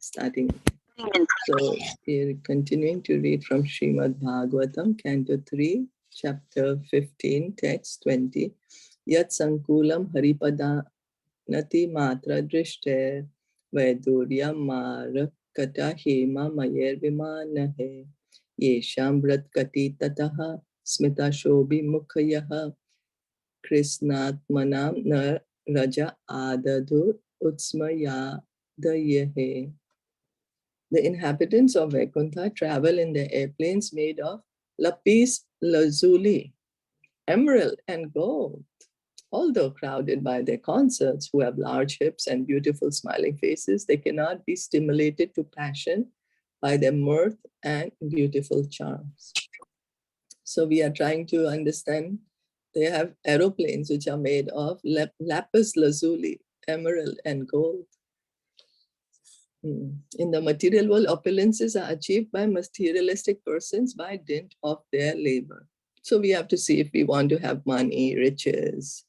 starting. So we're continuing to read from Srimad Bhagavatam, Canto 3, Chapter 15, Text 20. Yat Sankulam Haripada Nati Matra Drishte Vaidurya Mara Kata Hema Mayer Vimanahe Yesham Vrat Kati Tataha Smita Shobhi Mukhayaha Krishnatmanam Na Raja Adadu Utsmayadayahe. The inhabitants of Vaikuntha travel in their airplanes made of lapis lazuli, emerald and gold. Although crowded by their consorts who have large hips and beautiful smiling faces, they cannot be stimulated to passion by their mirth and beautiful charms. So we are trying to understand, they have aeroplanes which are made of lapis lazuli, emerald and gold. In the material world, opulences are achieved by materialistic persons by dint of their labor. So we have to see if we want to have money, riches,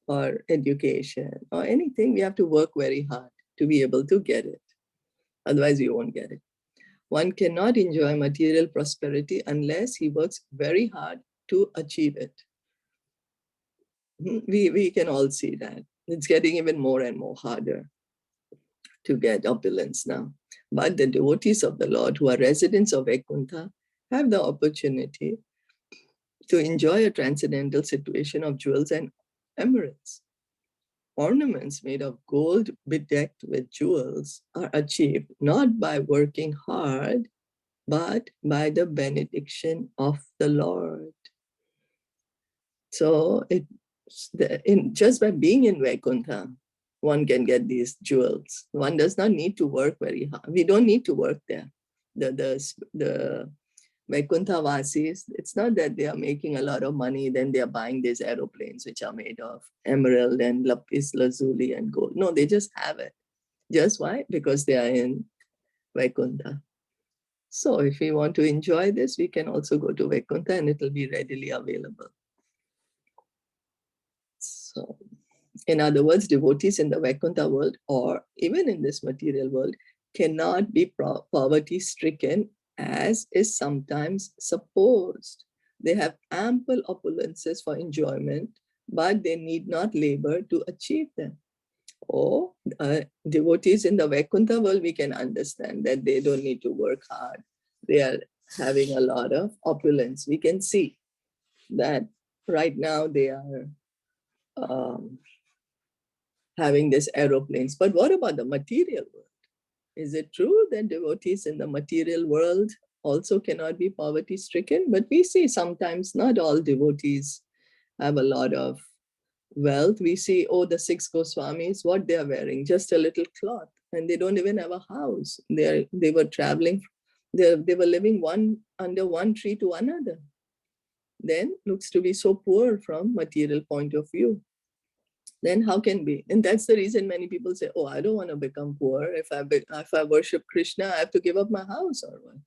or education, or anything, we have to work very hard to be able to get it. Otherwise, you won't get it. One cannot enjoy material prosperity unless he works very hard to achieve it. We can all see that. It's getting even more and more harder to get opulence now. But the devotees of the Lord who are residents of Vaikuntha have the opportunity to enjoy a transcendental situation of jewels and emeralds. Ornaments made of gold bedecked with jewels are achieved not by working hard, but by the benediction of the Lord. So just by being in Vaikuntha, one can get these jewels. One does not need to work very hard. We don't need to work there. The Vaikuntha Vasis, it's not that they are making a lot of money, then they are buying these aeroplanes which are made of emerald and lapis lazuli and gold. No, they just have it. Just why? Because they are in Vaikuntha. So if we want to enjoy this, we can also go to Vaikuntha and it will be readily available. So, in other words, devotees in the Vaikuntha world or even in this material world cannot be poverty-stricken as is sometimes supposed. They have ample opulences for enjoyment, but they need not labor to achieve them. Or devotees in the Vaikuntha world, we can understand that they don't need to work hard. They are having a lot of opulence. We can see that right now they are having these aeroplanes. But what about the material world? Is it true that devotees in the material world also cannot be poverty-stricken? But we see sometimes not all devotees have a lot of wealth. We see, oh, the 6 Goswamis, what they are wearing, just a little cloth, and they don't even have a house. They were traveling, they were living under one tree to another. Then looks to be so poor from material point of view. Then how can be? And that's the reason many people say, oh, I don't want to become poor. If I worship Krishna, I have to give up my house or what?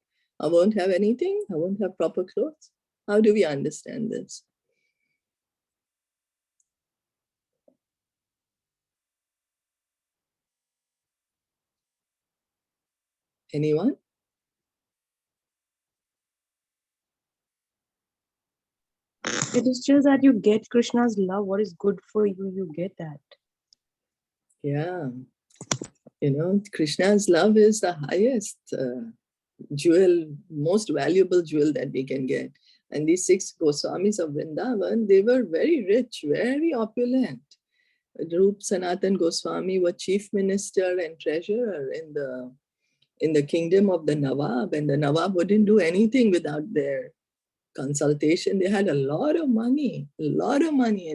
I won't have anything. I won't have proper clothes. How do we understand this? Anyone? It is just that you get Krishna's love. What is good for you, you get that. Yeah. You know, Krishna's love is the highest jewel, most valuable jewel that we can get. And these 6 Goswamis of Vrindavan, they were very rich, very opulent. Rup Sanatan Goswami was chief minister and treasurer in the kingdom of the Nawab, and the Nawab wouldn't do anything without their consultation. They had a lot of money. And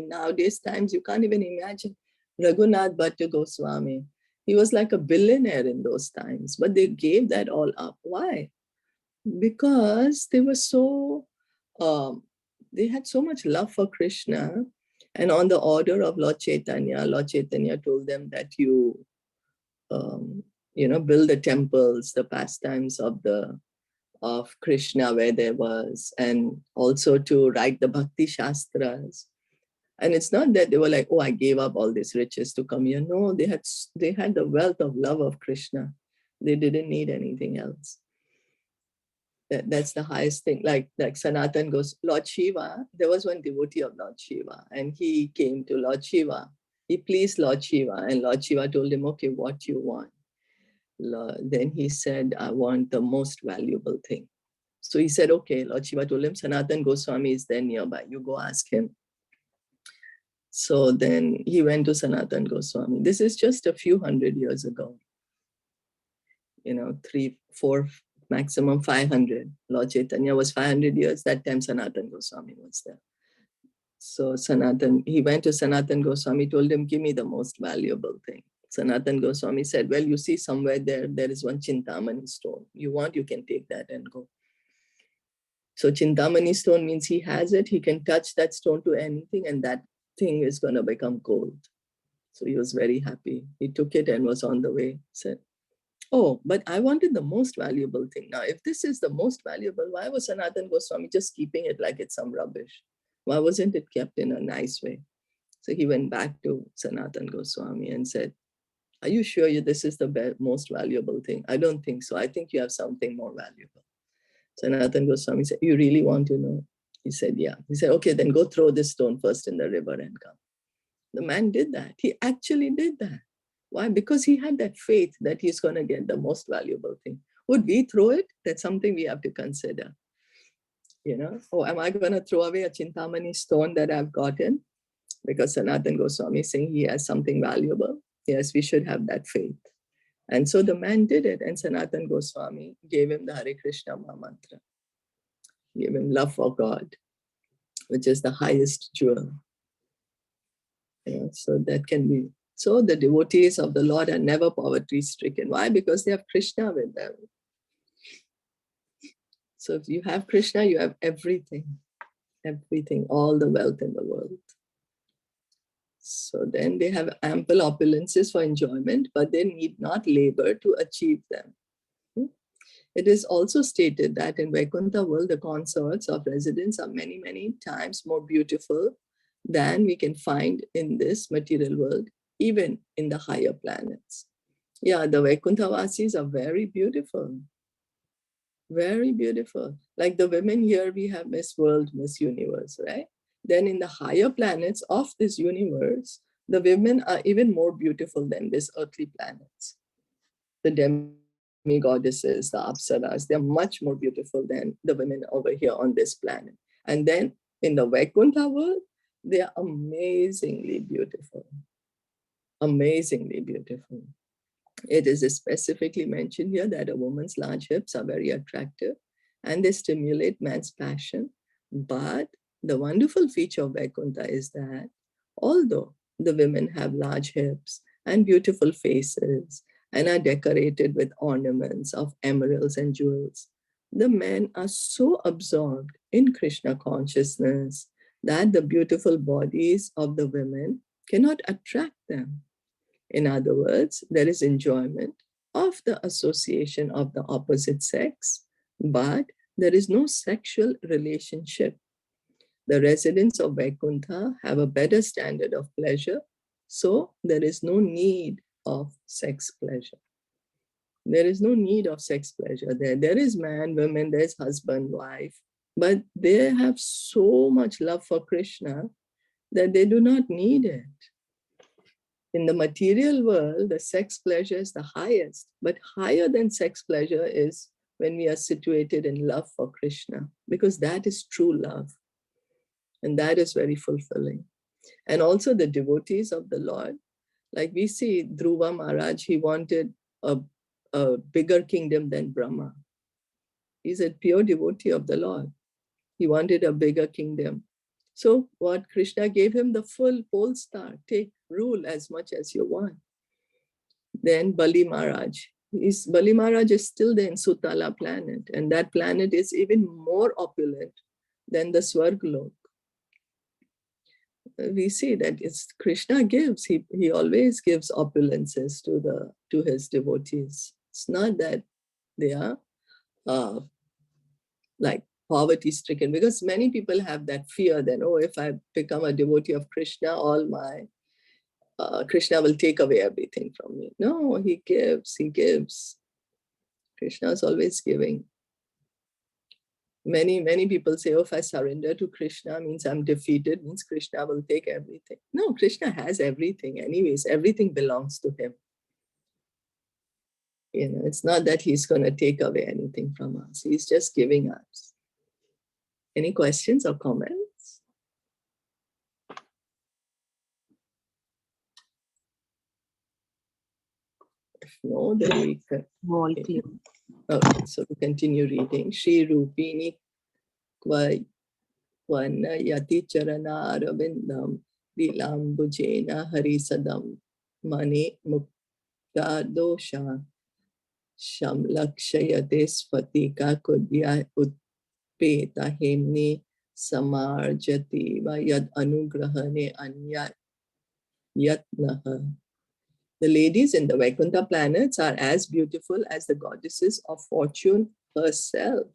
nowadays times, you can't even imagine. Raghunath Bhatta Goswami, he was like a billionaire in those times, but they gave that all up. Why? Because they were so, they had so much love for Krishna, and on the order of Lord Caitanya told them that you build the temples, the pastimes of Krishna where there was, and also to write the Bhakti Shastras. And it's not that they were like, oh, I gave up all these riches to come here. No, they had the wealth of love of Krishna. They didn't need anything else. That's the highest thing. Like Sanatan goes, Lord Shiva, there was one devotee of Lord Shiva, and he came to Lord Shiva. He pleased Lord Shiva, and Lord Shiva told him, okay, what you want? Then he said, I want the most valuable thing. So he said, okay. Lord Shiva told him, Sanatan Goswami is there nearby. You go ask him. So then he went to Sanatan Goswami. This is just a few hundred years ago. 3, 4, maximum 500. Lord Caitanya was 500 years. That time Sanatan Goswami was there. So he went to Sanatan Goswami, told him, give me the most valuable thing. Sanatan Goswami said, well, you see somewhere there is one Chintamani stone. You want, you can take that and go. So Chintamani stone means he has it. He can touch that stone to anything, and that thing is going to become gold. So he was very happy. He took it and was on the way. Said, oh, but I wanted the most valuable thing. Now, if this is the most valuable, why was Sanatan Goswami just keeping it like it's some rubbish? Why wasn't it kept in a nice way? So he went back to Sanatan Goswami and said, are you sure this is the most valuable thing? I don't think so. I think you have something more valuable. Sanatan Goswami said, you really want to know? He said, yeah. He said, okay, then go throw this stone first in the river and come. The man did that. He actually did that. Why? Because he had that faith that he's going to get the most valuable thing. Would we throw it? That's something we have to consider. Oh, am I going to throw away a Chintamani stone that I've gotten? Because Sanatan Goswami is saying he has something valuable. Yes, we should have that faith. And so the man did it, and Sanatan Goswami gave him the Hare Krishna mantra. Gave him love for God, which is the highest jewel. So that can be. So the devotees of the Lord are never poverty-stricken. Why? Because they have Krishna with them. So if you have Krishna, you have everything, all the wealth in the world. So then they have ample opulences for enjoyment, but they need not labor to achieve them. It is also stated that in Vaikuntha world, the consorts of residents are many, many times more beautiful than we can find in this material world, even in the higher planets. Yeah, the Vaikuntha Vasis are very beautiful. Very beautiful. Like the women here, we have Miss World, Miss Universe, right? Then in the higher planets of this universe, the women are even more beautiful than these earthly planets. The demigoddesses, the apsaras, they're much more beautiful than the women over here on this planet. And then in the Vaikuntha world, they are amazingly beautiful. Amazingly beautiful. It is specifically mentioned here that a woman's large hips are very attractive and they stimulate man's passion. But the wonderful feature of Vaikuntha is that although the women have large hips and beautiful faces and are decorated with ornaments of emeralds and jewels, the men are so absorbed in Krishna consciousness that the beautiful bodies of the women cannot attract them. In other words, there is enjoyment of the association of the opposite sex, but there is no sexual relationship. The residents of Vaikuntha have a better standard of pleasure, so there is no need of sex pleasure. There is no need of sex pleasure there. There is man, woman, there's husband, wife, but they have so much love for Krishna that they do not need it. In the material world, the sex pleasure is the highest, but higher than sex pleasure is when we are situated in love for Krishna, because that is true love. And that is very fulfilling. And also the devotees of the Lord, like we see Dhruva Maharaj, he wanted a bigger kingdom than Brahma. He's a pure devotee of the Lord. He wanted a bigger kingdom. So what Krishna gave him the full pole star, take, rule as much as you want. Then Bali Maharaj. Bali Maharaj is still there in Sutala planet, and that planet is even more opulent than the Swargalok. We see that it's Krishna gives. He always gives opulences to his devotees. It's not that they are like poverty-stricken, because many people have that fear that, oh, if I become a devotee of Krishna, all my Krishna will take away everything from me. No, he gives. Krishna is always giving. Many people say, oh, if I surrender to Krishna, means I'm defeated, means Krishna will take everything. No, Krishna has everything anyways. Everything belongs to him. It's not that he's going to take away anything from us. He's just giving us. Any questions or comments? If no, then we can. All clear. Okay, so we continue reading. Shri Rupini Kva Vana Yati Charana Arabindam Dilambujena Harisadam Mani Mukta Dosha Sham Lakshayate Spatika Kudya Utpeta Hemni Samarjati Vayad Anugrahane Anya Yatnaha. The ladies in the Vaikuntha planets are as beautiful as the goddesses of fortune herself.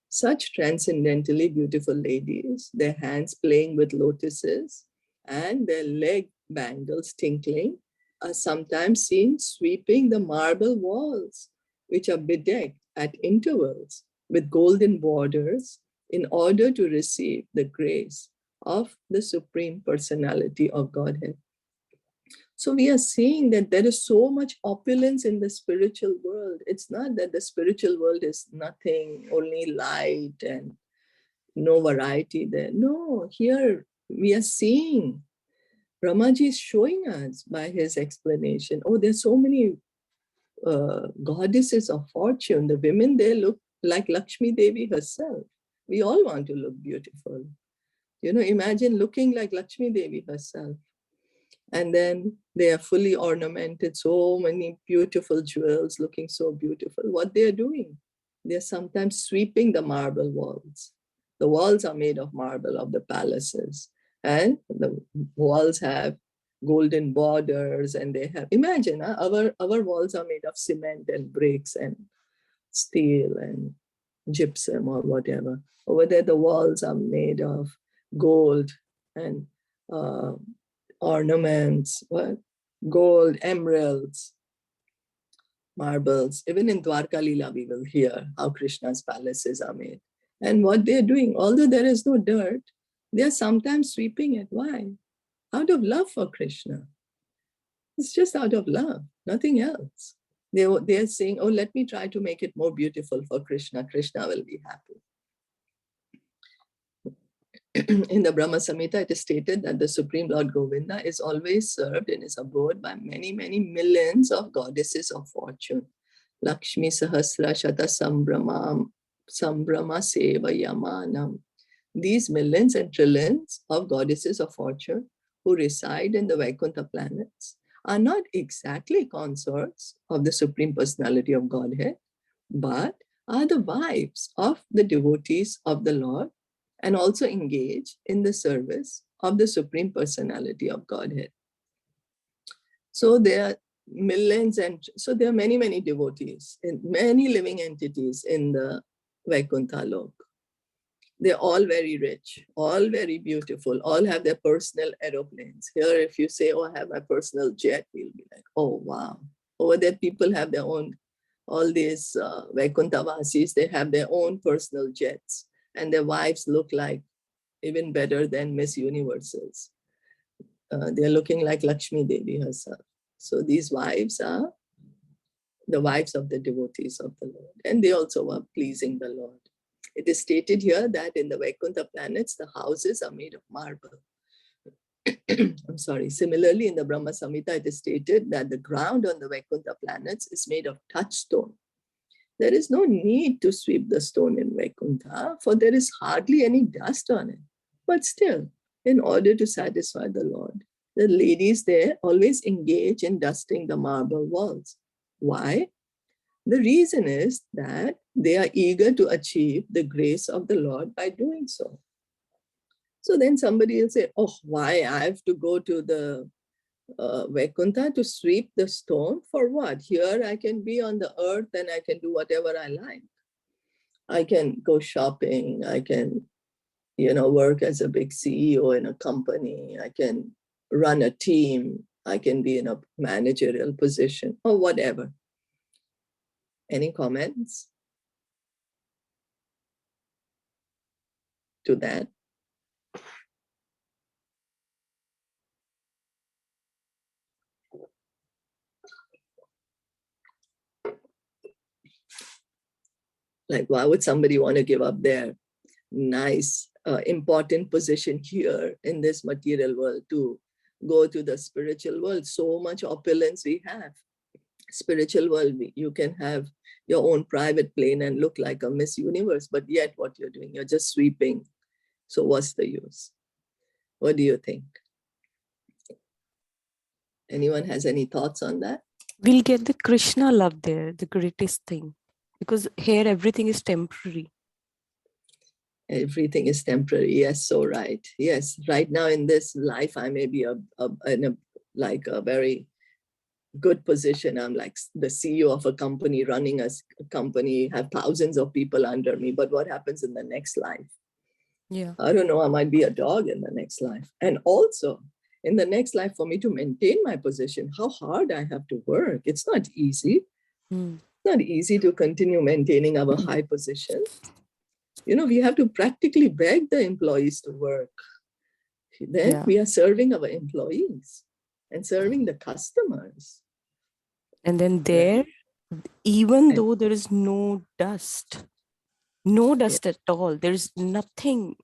Such transcendently beautiful ladies, their hands playing with lotuses and their leg bangles tinkling, are sometimes seen sweeping the marble walls, which are bedecked at intervals with golden borders in order to receive the grace of the Supreme Personality of Godhead. So we are seeing that there is so much opulence in the spiritual world. It's not that the spiritual world is nothing, only light and no variety there. No, here we are seeing Brahmaji is showing us by his explanation. Oh, there's so many goddesses of fortune. The women there look like Lakshmi Devi herself. We all want to look beautiful. Imagine looking like Lakshmi Devi herself. And then they are fully ornamented, so many beautiful jewels, looking so beautiful. What they are doing? They're sometimes sweeping the marble walls. The walls are made of marble of the palaces. And the walls have golden borders, and they have, imagine, our walls are made of cement and bricks and steel and gypsum or whatever. Over there, the walls are made of gold and ornaments, gold, emeralds, marbles. Even in Adi-Lila, we will hear how Krishna's palaces are made. And what they're doing, although there is no dirt, they're sometimes sweeping it. Why? Out of love for Krishna. It's just out of love, nothing else. They're saying, oh, let me try to make it more beautiful for Krishna. Krishna will be happy. In the Brahmasamhita, it is stated that the Supreme Lord Govinda is always served in his abode by many, many millions of goddesses of fortune. Lakshmi Sahasra Shata Sambrama Seva Yamanam. These millions and trillions of goddesses of fortune who reside in the Vaikuntha planets are not exactly consorts of the Supreme Personality of Godhead, but are the wives of the devotees of the Lord, and also engage in the service of the Supreme Personality of Godhead. So there are millions, and so there are many, many devotees, and many living entities in the Vaikuntha Lok. They're all very rich, all very beautiful, all have their personal aeroplanes. Here, if you say, oh, I have my personal jet, we'll be like, oh, wow. Over there, people have their own, all these Vaikuntha Vasis, they have their own personal jets. And their wives look like even better than Miss Universes. They're looking like Lakshmi Devi herself. So these wives are the wives of the devotees of the Lord. And they also are pleasing the Lord. It is stated here that in the Vaikuntha planets, the houses are made of marble. I'm sorry. Similarly, in the Brahma Samhita, it is stated that the ground on the Vaikuntha planets is made of touchstone. There is no need to sweep the stone in Vaikuntha, for there is hardly any dust on it. But still, in order to satisfy the Lord, the ladies there always engage in dusting the marble walls. Why? The reason is that they are eager to achieve the grace of the Lord by doing so. So then somebody will say, oh, why I have to go to the Vaikuntha to sweep the stone? For what? Here I can be on the earth and I can do whatever I like. I can go shopping. I can, work as a big CEO in a company. I can run a team. I can be in a managerial position or whatever. Any comments to that? Like, why would somebody want to give up their nice, important position here in this material world to go to the spiritual world? So much opulence we have. Spiritual world, you can have your own private plane and look like a Miss Universe, but yet what you're doing, you're just sweeping. So what's the use? What do you think? Anyone has any thoughts on that? We'll get the Krishna love there, the greatest thing. Because here everything is temporary. Everything is temporary. Yes, so right. Yes, right now in this life, I may be in a very good position. I'm like the CEO of a company, running a company, have thousands of people under me. But what happens in the next life? Yeah. I don't know. I might be a dog in the next life. And also in the next life, for me to maintain my position, how hard I have to work. It's not easy. It's not easy to continue maintaining our high position. You know, we have to practically beg the employees to work. Then we are serving our employees and serving the customers. And then there, even though there is no dust at all, there is nothing,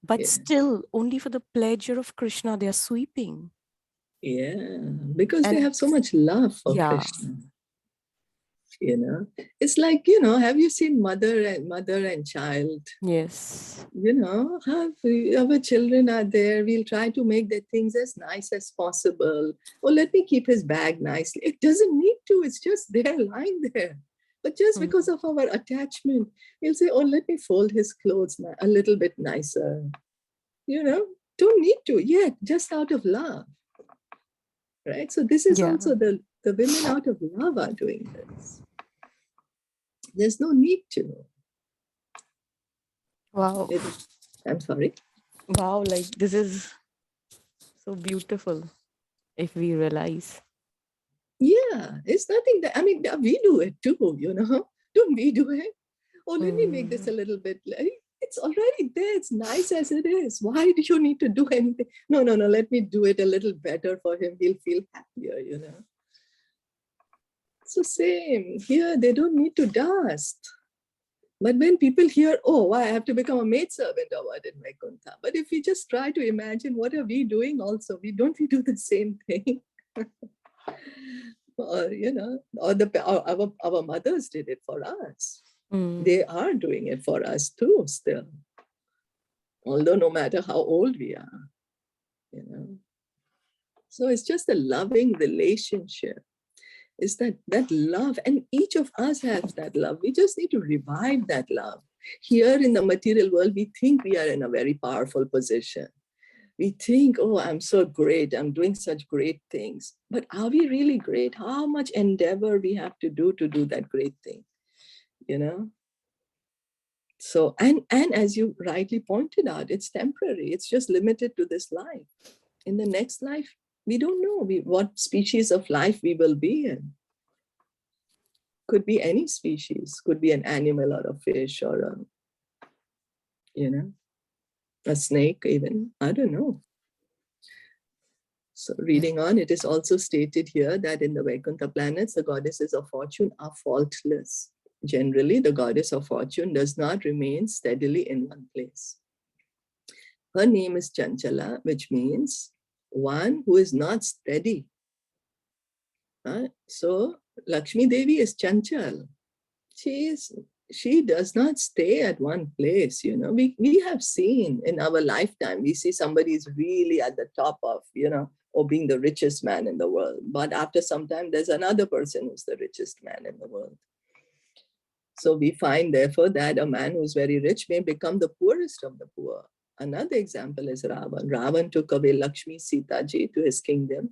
but still only for the pleasure of Krishna, they are sweeping. Yeah, because they have so much love for Krishna. You know, it's like, you know, have you seen mother and child? Yes. You know, our children are there. We'll try to make the things as nice as possible. Oh, let me keep his bag nicely. It doesn't need to. It's just there, lying there. But just because of our attachment, we'll say, oh, let me fold his clothes a little bit nicer. You know, don't need to yet, just out of love. Right? So this is also the women out of love are doing this. There's no need to. Wow. I'm sorry. Wow, like this is so beautiful if we realize. Yeah, it's nothing that, I mean, we do it too, you know. Don't we do it? Oh, let me make this a little bit, it's already there. It's nice as it is. Why do you need to do anything? No, let me do it a little better for him. He'll feel happier, you know. So same here, they don't need to dust. But when people hear, oh, why I have to become a maidservant or what in Vaikuntha? But if we just try to imagine what are we doing also, we do the same thing. Or, you know, or our mothers did it for us. They are doing it for us too still. Although no matter how old we are, you know. So it's just a loving relationship. Is that love, and each of us has that love. We just need to revive that love. Here in the material world, we think we are in a very powerful position. We think, oh, I'm so great, I'm doing such great things. But are we really great? How much endeavor we have to do that great thing, you know? So, and as you rightly pointed out, it's temporary. It's just limited to this life. In the next life, we don't know what species of life we will be in. Could be any species, could be an animal or a fish or a, you know, a snake even, I don't know. So reading on, it is also stated here that in the Vaikuntha planets, the goddesses of fortune are faultless. Generally, the goddess of fortune does not remain steadily in one place. Her name is Chanchala, which means one who is not steady. So Lakshmi Devi is Chanchal. She does not stay at one place, you know. We have seen in our lifetime, we see somebody is really at the top of, you know, or being the richest man in the world. But after some time, there's another person who's the richest man in the world. So we find, therefore, that a man who's very rich may become the poorest of the poor. Another example is Ravan. Ravan took away Lakshmi Sita Ji to his kingdom.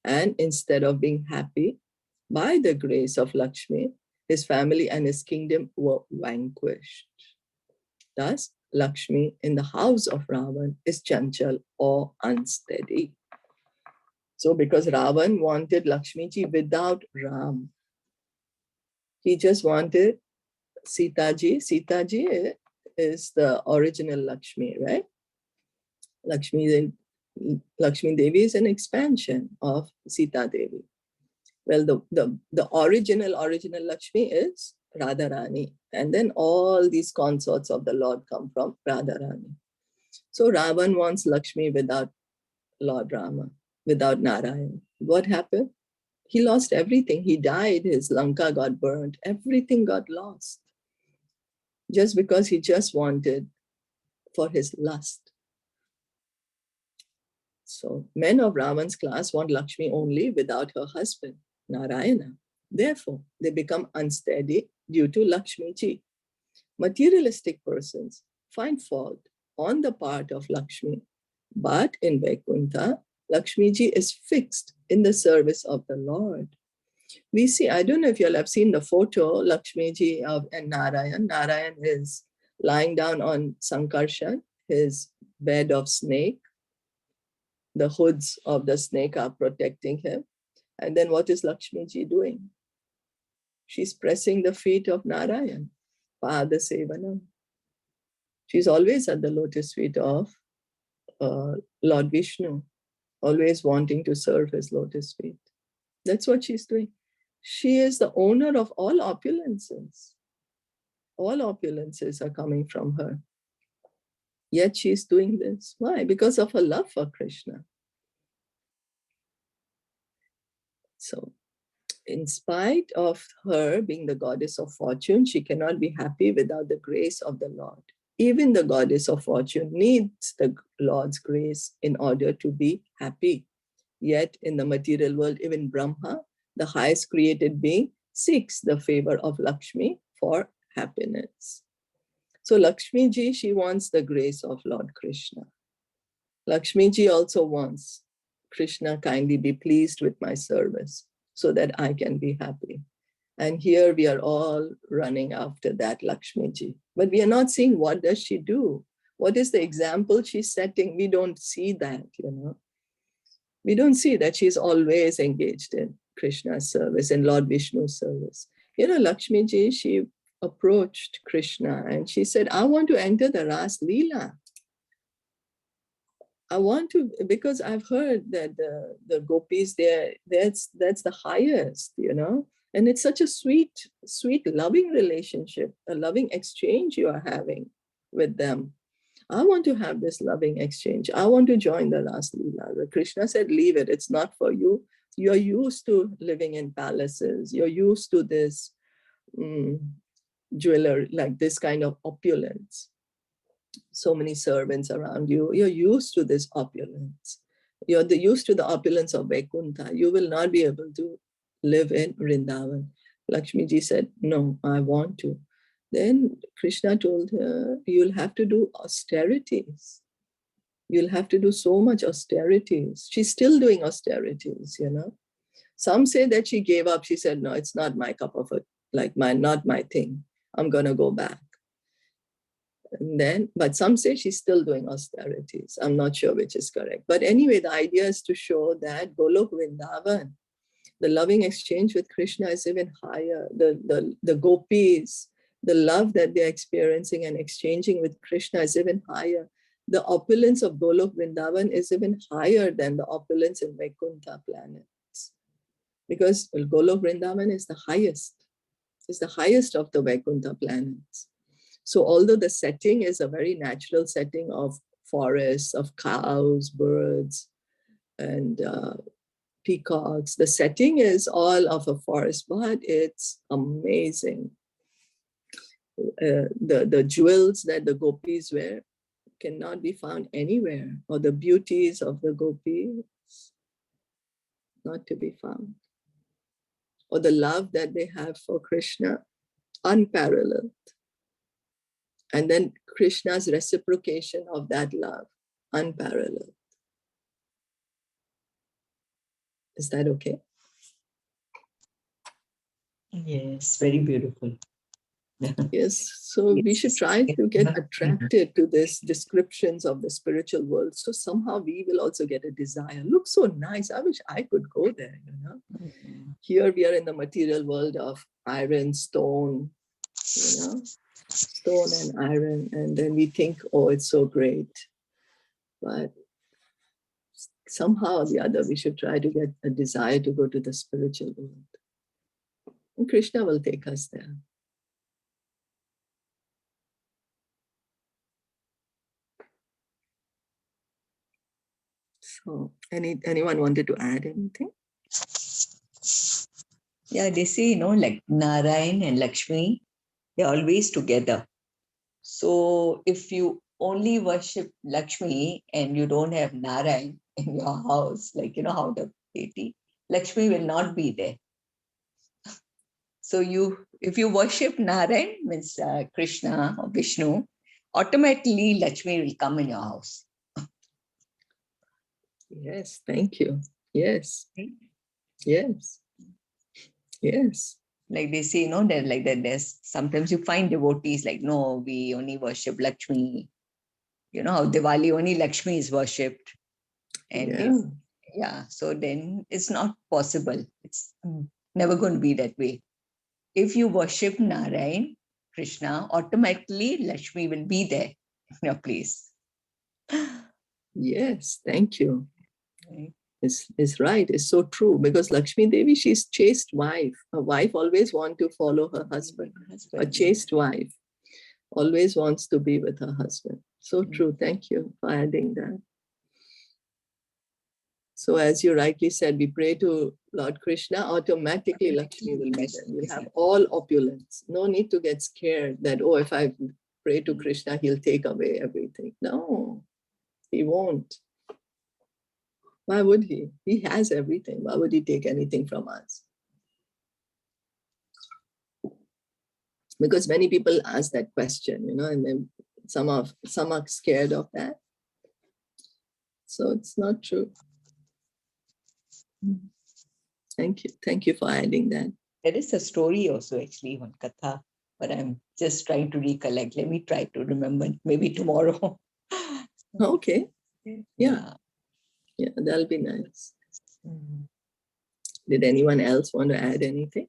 And instead of being happy, by the grace of Lakshmi, his family and his kingdom were vanquished. Thus, Lakshmi in the house of Ravan is Chanchal or unsteady. So, because Ravan wanted Lakshmi ji without Ram, He just wanted Sitaji. Sitaji is the original Lakshmi, right? Lakshmi Devi is an expansion of Sita Devi. Well, the original Lakshmi is Radharani. And then all these consorts of the Lord come from Radharani. So Ravan wants Lakshmi without Lord Rama, without Narayan. What happened? He lost everything. He died. His Lanka got burnt. Everything got lost. Just because he just wanted for his lust. So men of Ravan's class want Lakshmi only without her husband, Narayana. Therefore, they become unsteady due to Lakshmi ji. Materialistic persons find fault on the part of Lakshmi, but in Vaikuntha, Lakshmi ji is fixed in the service of the Lord. We see, I don't know if you'll have seen the photo, Lakshmi ji and Narayan. Narayan is lying down on Sankarshan, his bed of snake. The hoods of the snake are protecting him. And then what is Lakshmi ji doing? She's pressing the feet of Narayan, Pada Sevanam. She's always at the lotus feet of Lord Vishnu, always wanting to serve his lotus feet. That's what she's doing. She is the owner of all opulences. All opulences are coming from her. Yet she's doing this. Why? Because of her love for Krishna. So, in spite of her being the goddess of fortune, she cannot be happy without the grace of the Lord. Even the goddess of fortune needs the Lord's grace in order to be happy. Yet in the material world, even Brahma, the highest created being, seeks the favor of Lakshmi for happiness. So Lakshmi ji, she wants the grace of Lord Krishna. Lakshmi ji also wants Krishna, kindly be pleased with my service so that I can be happy. And here we are all running after that Lakshmi ji. But we are not seeing what does she do? What is the example she's setting? We don't see that, you know. We don't see that she's always engaged in Krishna's service and Lord Vishnu's service. You know, Lakshmi ji, she approached Krishna and she said, I want to enter the Ras Leela. I want to, because I've heard that the gopis there, that's the highest, you know, and it's such a sweet, loving relationship, a loving exchange you are having with them. I want to have this loving exchange. I want to join the Ras Leela. Krishna said, leave it. It's not for you. You're used to living in palaces. You're used to this jewelry, like this kind of opulence. So many servants around you. You're used to this opulence. You're used to the opulence of Vaikuntha. You will not be able to live in Vrindavan. Lakshmi ji said, no, I want to. Then Krishna told her, you'll have to do austerities. You'll have to do so much austerities. She's still doing austerities, you know. Some say that she gave up. She said, no, it's not my cup of it, not my thing. I'm going to go back. And then, but some say she's still doing austerities. I'm not sure which is correct. But anyway, the idea is to show that Golok Vrindavan, the loving exchange with Krishna is even higher. The gopis, the love that they're experiencing and exchanging with Krishna is even higher. The opulence of Golok Vrindavan is even higher than the opulence in Vaikuntha planets. Because Golok Vrindavan is the highest. It's the highest of the Vaikuntha planets. So although the setting is a very natural setting of forests, of cows, birds, and peacocks, the setting is all of a forest, but it's amazing. The jewels that the gopis wear cannot be found anywhere, or the beauties of the gopis not to be found, or the love that they have for Krishna, unparalleled. And then Krishna's reciprocation of that love, unparalleled. Is that okay? Yes, very beautiful. Yes, so we should try to get attracted to these descriptions of the spiritual world. So somehow we will also get a desire. Looks so nice. I wish I could go there, you know. Here we are in the material world of iron, stone, you know, stone and iron. And then we think, oh, it's so great. But somehow or the other, we should try to get a desire to go to the spiritual world. And Krishna will take us there. So, anyone wanted to add anything? Yeah, they say, like Narayan and Lakshmi, they're always together. So if you only worship Lakshmi and you don't have Narayan in your house, like, how the deity, Lakshmi will not be there. So if you worship Narayan, means Krishna or Vishnu, automatically Lakshmi will come in your house. Yes, thank you. Yes. Yes. Yes. Like they say, that like that there's sometimes you find devotees like, no, we only worship Lakshmi. How Diwali only Lakshmi is worshipped. And so then it's not possible. It's never going to be that way. If you worship Narayan, Krishna, automatically Lakshmi will be there in your place. Yes, thank you. Right. It's right. It's so true, because Lakshmi Devi, she's chaste wife. A wife always wants to follow her husband. A chaste wife always wants to be with her husband. So true. Thank you for adding that. So as you rightly said, we pray to Lord Krishna, automatically Lakshmi will be there. We'll have all opulence. No need to get scared that, oh, if I pray to Krishna, he'll take away everything. No, he won't. Why would he? He has everything. Why would he take anything from us? Because many people ask that question, and then some are scared of that. So it's not true. Thank you for adding that. There is a story also, actually, one katha, but I'm just trying to recollect. Let me try to remember, maybe tomorrow. Okay. Yeah, that'll be nice. Did anyone else want to add anything?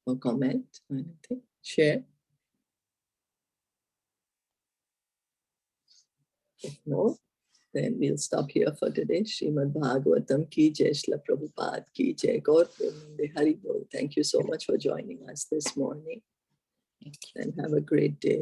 Or comment or anything? Share? If no, then we'll stop here for today. Srimad Bhagavatam ki jai, Shila Prabhupada ki jai, Gaur Premanande Hari Bol. Thank you so much for joining us this morning. And have a great day.